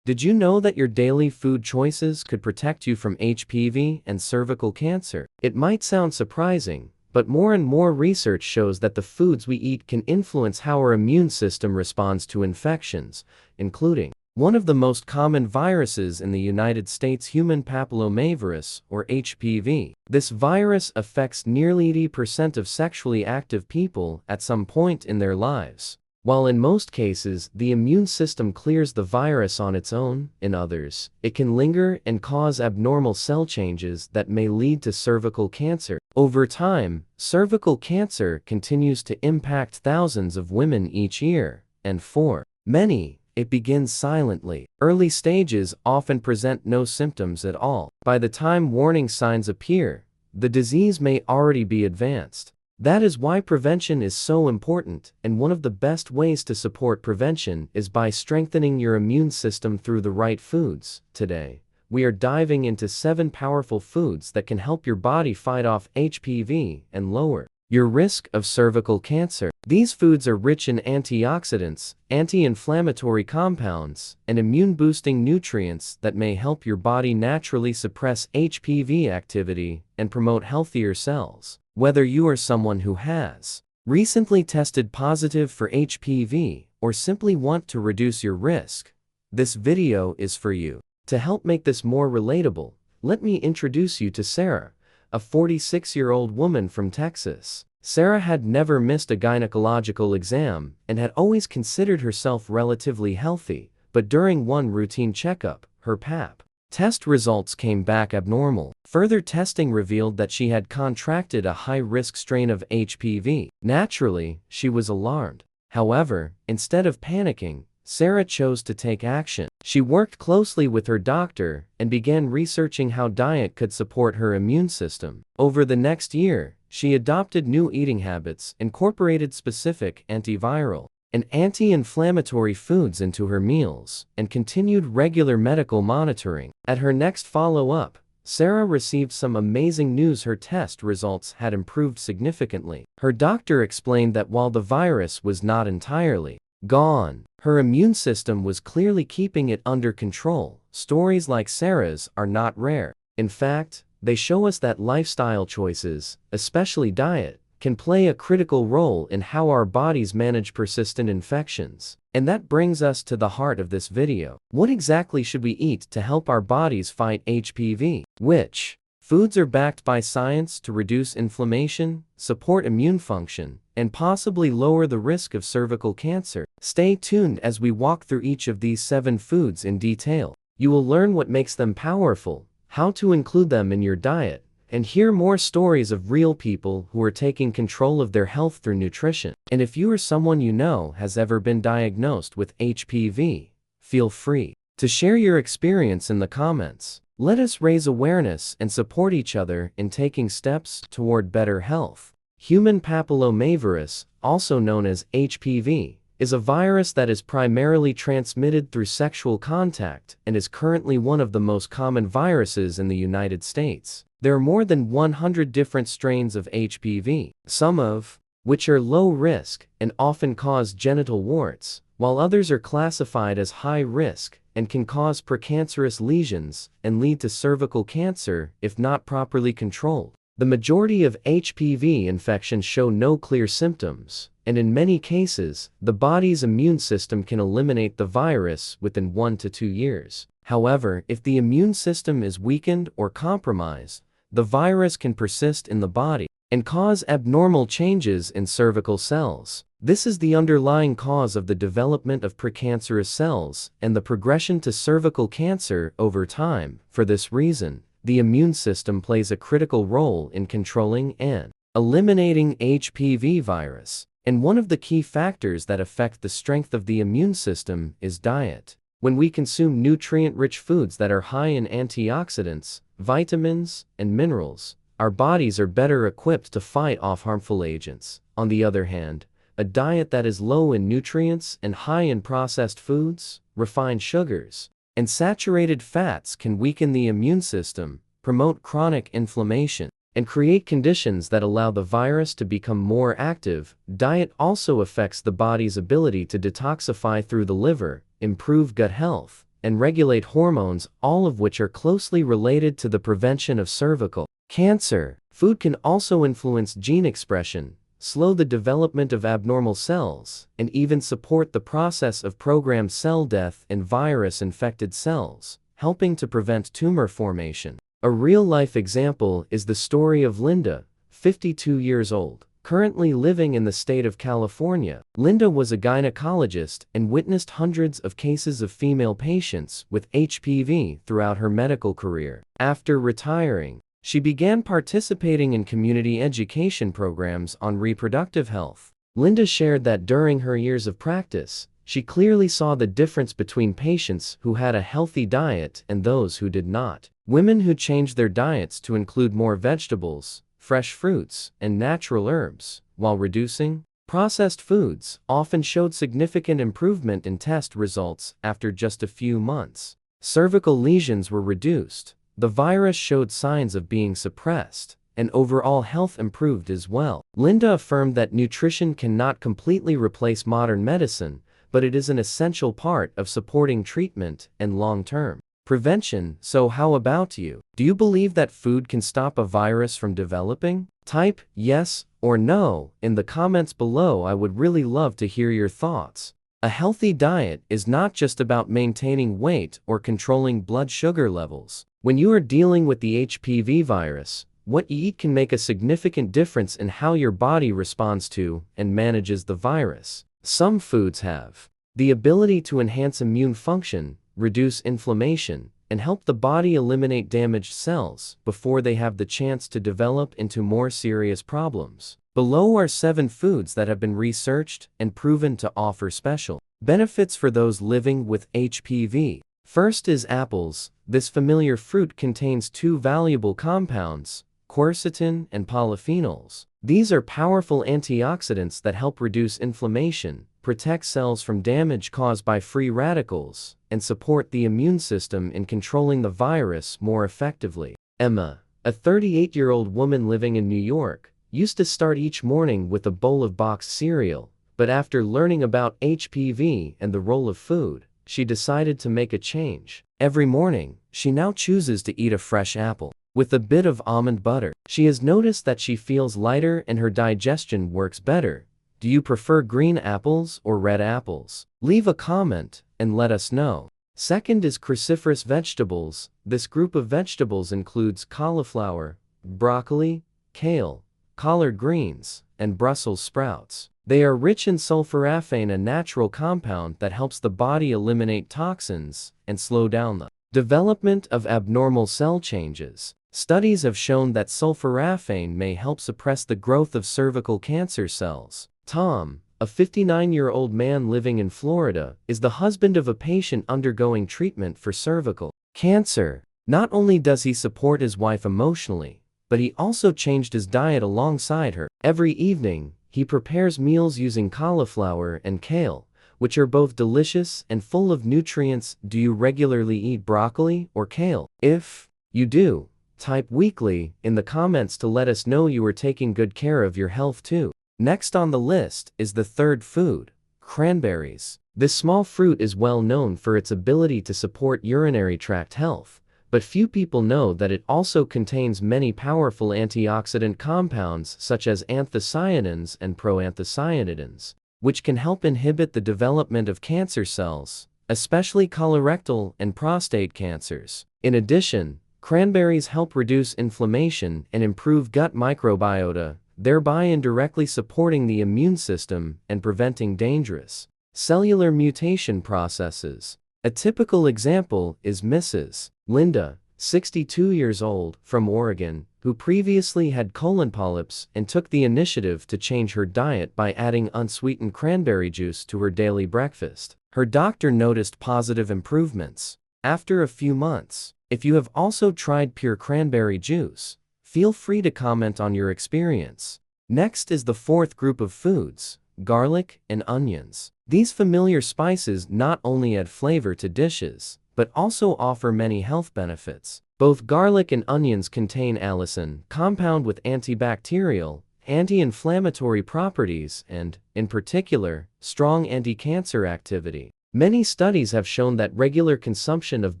Did you know that your daily food choices could protect you from HPV and cervical cancer? It might sound surprising, but more and more research shows that the foods we eat can influence how our immune system responds to infections, including one of the most common viruses in the United States, human papillomavirus, or HPV. This virus affects nearly 80% of sexually active people at some point in their lives. While in most cases, the immune system clears the virus on its own, in others, it can linger and cause abnormal cell changes that may lead to cervical cancer. Over time, cervical cancer continues to impact thousands of women each year, and for many, it begins silently. Early stages often present no symptoms at all. By the time warning signs appear, the disease may already be advanced. That is why prevention is so important, and one of the best ways to support prevention is by strengthening your immune system through the right foods. Today, we are diving into 7 powerful foods that can help your body fight off HPV and lower your risk of cervical cancer. These foods are rich in antioxidants, anti-inflammatory compounds, and immune-boosting nutrients that may help your body naturally suppress HPV activity and promote healthier cells. Whether you are someone who has recently tested positive for HPV or simply want to reduce your risk, this video is for you. To help make this more relatable, let me introduce you to Sarah, a 46-year-old woman from Texas. Sarah had never missed a gynecological exam and had always considered herself relatively healthy, but during one routine checkup, her Pap test results came back abnormal. Further testing revealed that she had contracted a high-risk strain of HPV. Naturally, she was alarmed. However, instead of panicking, Sarah chose to take action. She worked closely with her doctor and began researching how diet could support her immune system. Over the next year, she adopted new eating habits, incorporated specific antiviral and anti-inflammatory foods into her meals, and continued regular medical monitoring. At her next follow-up, Sarah received some amazing news. Her test results had improved significantly. Her doctor explained that while the virus was not entirely gone, her immune system was clearly keeping it under control. Stories like Sarah's are not rare. In fact, they show us that lifestyle choices, especially diet, can play a critical role in how our bodies manage persistent infections. And that brings us to the heart of this video. What exactly should we eat to help our bodies fight HPV? Which foods are backed by science to reduce inflammation, support immune function, and possibly lower the risk of cervical cancer? Stay tuned as we walk through each of these 7 foods in detail. You will learn what makes them powerful, how to include them in your diet, and hear more stories of real people who are taking control of their health through nutrition. And if you or someone you know has ever been diagnosed with HPV, feel free to share your experience in the comments. Let us raise awareness and support each other in taking steps toward better health. Human papillomavirus, also known as HPV, is a virus that is primarily transmitted through sexual contact and is currently one of the most common viruses in the United States. There are more than 100 different strains of HPV, some of which are low risk and often cause genital warts, while others are classified as high risk and can cause precancerous lesions and lead to cervical cancer if not properly controlled. The majority of HPV infections show no clear symptoms, and in many cases, the body's immune system can eliminate the virus within 1 to 2 years. However, if the immune system is weakened or compromised, the virus can persist in the body and cause abnormal changes in cervical cells. This is the underlying cause of the development of precancerous cells and the progression to cervical cancer over time. For this reason, the immune system plays a critical role in controlling and eliminating HPV virus. And one of the key factors that affect the strength of the immune system is diet. When we consume nutrient-rich foods that are high in antioxidants, vitamins, and minerals, our bodies are better equipped to fight off harmful agents. On the other hand, a diet that is low in nutrients and high in processed foods, refined sugars, and saturated fats can weaken the immune system, promote chronic inflammation, and create conditions that allow the virus to become more active. Diet also affects the body's ability to detoxify through the liver, improve gut health, and regulate hormones, all of which are closely related to the prevention of cervical cancer. Food can also influence gene expression, slow the development of abnormal cells, and even support the process of programmed cell death in virus-infected cells, helping to prevent tumor formation. A real-life example is the story of Linda, 52 years old, currently living in the state of California. Linda was a gynecologist and witnessed hundreds of cases of female patients with HPV throughout her medical career. After retiring, she began participating in community education programs on reproductive health. Linda shared that during her years of practice, she clearly saw the difference between patients who had a healthy diet and those who did not. Women who changed their diets to include more vegetables, fresh fruits, and natural herbs, while reducing processed foods, often showed significant improvement in test results after just a few months. Cervical lesions were reduced, the virus showed signs of being suppressed, and overall health improved as well. Linda affirmed that nutrition cannot completely replace modern medicine, but it is an essential part of supporting treatment and long-term prevention. So how about you? Do you believe that food can stop a virus from developing? Type yes or no in the comments below. I would really love to hear your thoughts. A healthy diet is not just about maintaining weight or controlling blood sugar levels. When you are dealing with the HPV virus, what you eat can make a significant difference in how your body responds to and manages the virus. Some foods have the ability to enhance immune function, reduce inflammation, and help the body eliminate damaged cells before they have the chance to develop into more serious problems. Below are 7 foods that have been researched and proven to offer special benefits for those living with HPV. First is apples. This familiar fruit contains 2 valuable compounds, quercetin and polyphenols. These are powerful antioxidants that help reduce inflammation, protect cells from damage caused by free radicals, and support the immune system in controlling the virus more effectively. Emma, a 38-year-old woman living in New York, used to start each morning with a bowl of boxed cereal, but after learning about HPV and the role of food, she decided to make a change. Every morning, she now chooses to eat a fresh apple with a bit of almond butter. She has noticed that she feels lighter and her digestion works better. Do you prefer green apples or red apples? Leave a comment and let us know. Second is cruciferous vegetables. This group of vegetables includes cauliflower, broccoli, kale, collard greens, and Brussels sprouts. They are rich in sulforaphane, a natural compound that helps the body eliminate toxins and slow down the development of abnormal cell changes. Studies have shown that sulforaphane may help suppress the growth of cervical cancer cells. Tom, a 59-year-old man living in Florida, is the husband of a patient undergoing treatment for cervical cancer. Not only does he support his wife emotionally, but he also changed his diet alongside her. Every evening, he prepares meals using cauliflower and kale, which are both delicious and full of nutrients. Do you regularly eat broccoli or kale? If you do, type weekly in the comments to let us know you are taking good care of your health too. Next on the list is the third food, cranberries. This small fruit is well known for its ability to support urinary tract health, but few people know that it also contains many powerful antioxidant compounds such as anthocyanins and proanthocyanidins, which can help inhibit the development of cancer cells, especially colorectal and prostate cancers. In addition, cranberries help reduce inflammation and improve gut microbiota, thereby indirectly supporting the immune system and preventing dangerous cellular mutation processes. A typical example is Mrs. Linda, 62 years old, from Oregon, who previously had colon polyps and took the initiative to change her diet by adding unsweetened cranberry juice to her daily breakfast. Her doctor noticed positive improvements after a few months. If you have also tried pure cranberry juice, feel free to comment on your experience. Next is the fourth group of foods, garlic and onions. These familiar spices not only add flavor to dishes, but also offer many health benefits. Both garlic and onions contain allicin, compound with antibacterial, anti-inflammatory properties and, in particular, strong anti-cancer activity. Many studies have shown that regular consumption of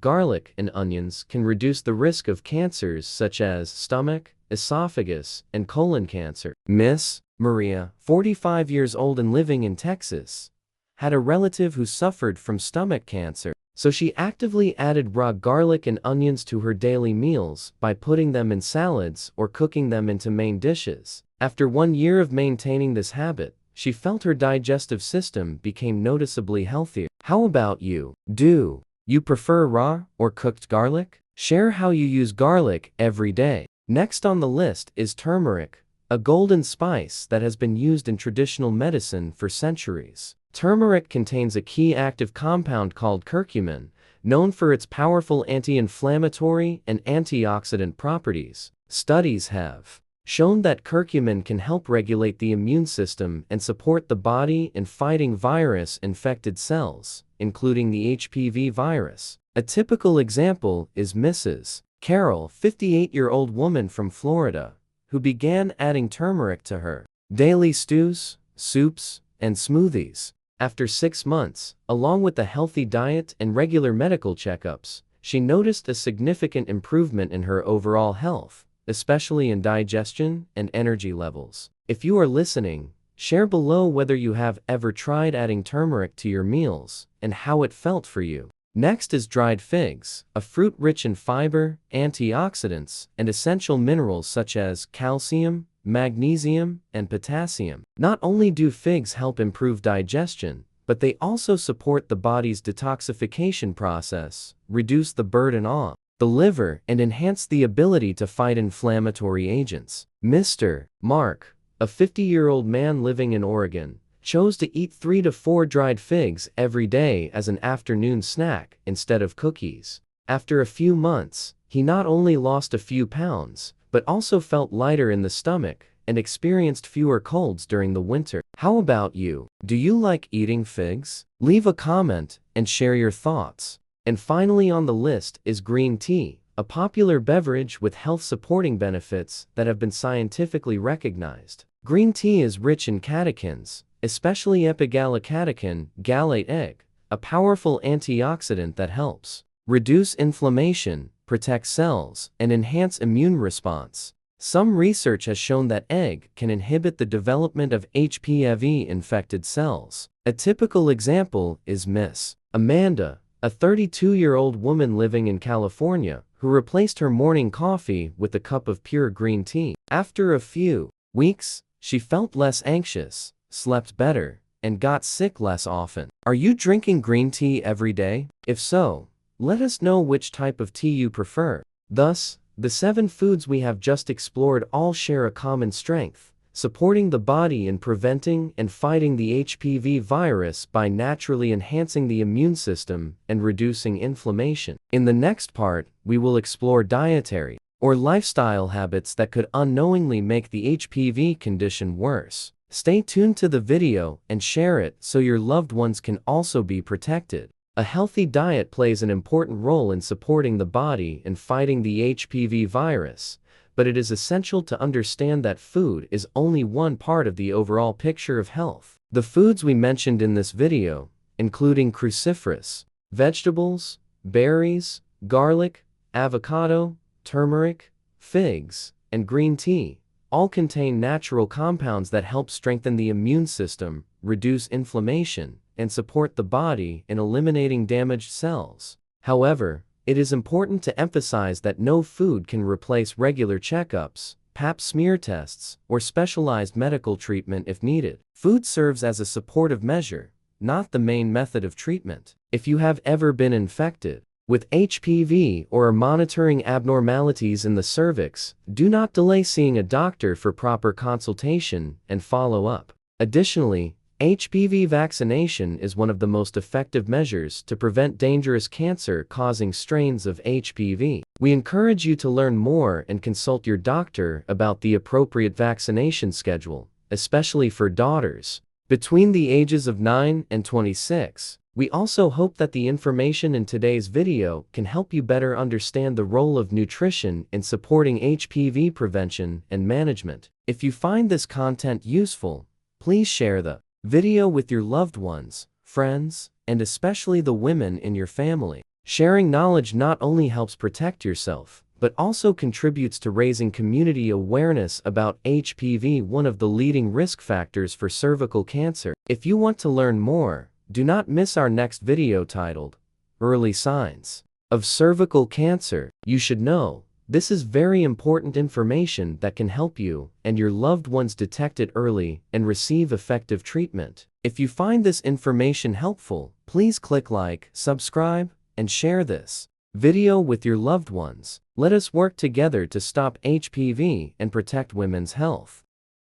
garlic and onions can reduce the risk of cancers such as stomach, esophagus, and colon cancer. Miss Maria, 45 years old and living in Texas, had a relative who suffered from stomach cancer, so she actively added raw garlic and onions to her daily meals by putting them in salads or cooking them into main dishes. After 1 year of maintaining this habit, she felt her digestive system became noticeably healthier. How about you? Do you prefer raw or cooked garlic? Share how you use garlic every day. Next on the list is turmeric, a golden spice that has been used in traditional medicine for centuries. Turmeric contains a key active compound called curcumin, known for its powerful anti-inflammatory and antioxidant properties. Studies have shown that curcumin can help regulate the immune system and support the body in fighting virus-infected cells, including the HPV virus. A typical example is Mrs. Carol, 58-year-old woman from Florida, who began adding turmeric to her daily stews, soups, and smoothies. After 6 months, along with a healthy diet and regular medical checkups, she noticed a significant improvement in her overall health, especially in digestion and energy levels. If you are listening, share below whether you have ever tried adding turmeric to your meals and how it felt for you. Next is dried figs, a fruit rich in fiber, antioxidants, and essential minerals such as calcium, magnesium, and potassium. Not only do figs help improve digestion, but they also support the body's detoxification process, reduce the burden on the liver, and enhance the ability to fight inflammatory agents. Mr. Mark, a 50-year-old man living in Oregon, chose to eat 3 to 4 dried figs every day as an afternoon snack instead of cookies. After a few months, he not only lost a few pounds, but also felt lighter in the stomach and experienced fewer colds during the winter. How about you? Do you like eating figs? Leave a comment and share your thoughts. And finally on the list is green tea, a popular beverage with health-supporting benefits that have been scientifically recognized. Green tea is rich in catechins, especially epigallocatechin, gallate egg, a powerful antioxidant that helps reduce inflammation, protect cells, and enhance immune response. Some research has shown that egg can inhibit the development of HPV-infected cells. A typical example is Miss Amanda, a 32-year-old woman living in California, who replaced her morning coffee with a cup of pure green tea. After a few weeks, she felt less anxious, slept better, and got sick less often. Are you drinking green tea every day? If so, let us know which type of tea you prefer. Thus, the 7 foods we have just explored all share a common strength, supporting the body in preventing and fighting the HPV virus by naturally enhancing the immune system and reducing inflammation. In the next part, we will explore dietary or lifestyle habits that could unknowingly make the HPV condition worse. Stay tuned to the video and share it so your loved ones can also be protected. A healthy diet plays an important role in supporting the body and fighting the HPV virus, but it is essential to understand that food is only one part of the overall picture of health. The foods we mentioned in this video, including cruciferous vegetables, berries, garlic, avocado, turmeric, figs, and green tea, all contain natural compounds that help strengthen the immune system, reduce inflammation, and support the body in eliminating damaged cells. However, it is important to emphasize that no food can replace regular checkups, Pap smear tests, or specialized medical treatment if needed. Food serves as a supportive measure, not the main method of treatment. If you have ever been infected with HPV or are monitoring abnormalities in the cervix, do not delay seeing a doctor for proper consultation and follow-up. Additionally, HPV vaccination is one of the most effective measures to prevent dangerous cancer-causing strains of HPV. We encourage you to learn more and consult your doctor about the appropriate vaccination schedule, especially for daughters between the ages of 9 and 26. We also hope that the information in today's video can help you better understand the role of nutrition in supporting HPV prevention and management. If you find this content useful, please share the video with your loved ones, friends, and especially the women in your family. Sharing knowledge not only helps protect yourself, but also contributes to raising community awareness about HPV, one of the leading risk factors for cervical cancer. If you want to learn more, do not miss our next video titled, Early Signs of Cervical Cancer. You should know, this is very important information that can help you and your loved ones detect it early and receive effective treatment. If you find this information helpful, please click like, subscribe, and share this video with your loved ones. Let us work together to stop HPV and protect women's health.